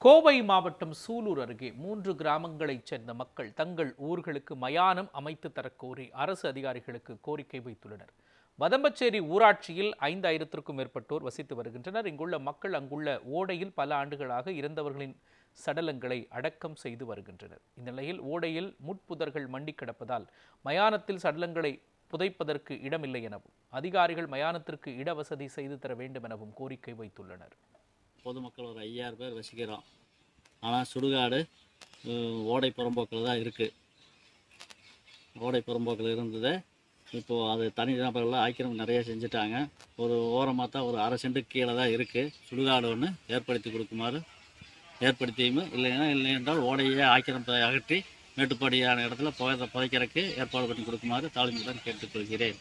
கோவை மாவட்டம் சூலூர் அருகே 3 கிராமங்களைச் சேர்ந்த மக்கள் தங்கள் ஊர்களுக்கு மயானம் அமைத்து தரக்கோரி அரசு அதிகாரிகளுக்கு கோரிக்கை வைத்துள்ளனர். வதம்பச்சேரி ஊராட்சியில் 5000த்திற்கும் மேற்பட்டோர் வசித்து வருகின்றனர். இங்குள்ள மக்கள் அங்குள்ள ஓடையில் பல ஆண்டுகளாக இறந்தவர்களின் சடலங்களை அடக்கம் செய்து வருகின்றனர். இந்நிலையில் ஓடையில் முட்புதர்கள் மண்டி கிடப்பதால் மயானத்தில் சடலங்களை புதைப்பதற்கு இடமில்லை எனவும் அதிகாரிகள் மயானத்திற்கு இடவசதி செய்து தர வேண்டும் எனவும் கோரிக்கை வைத்துள்ளனர். பொதுமக்கள் ஒரு 5000 பேர் வசிக்கிறோம். ஆனால் சுடுகாடு ஓடை புறம்போக்கில் தான் இருக்குது. ஓடை புறம்போக்கில் இருந்தது. இப்போது அது தனி நபர்களாக ஆக்கிரமிப்பு நிறைய செஞ்சுட்டாங்க. ஒரு ஓரமாக தான் ஒரு அரை சென்ட்டுக்கு கீழே தான் இருக்குது. சுடுகாடு ஒன்று ஏற்படுத்தி கொடுக்குமாறு ஏற்படுத்தியும் இல்லை என்றால் ஓடையே ஆக்கிரமிப்பை அகற்றி மேட்டுப்பாடியான இடத்துல புதைக்கிறதுக்கு ஏற்பாடு பண்ணி கொடுக்குமாறு தாழ்மையுடன் கேட்டுக்கொள்கிறேன்.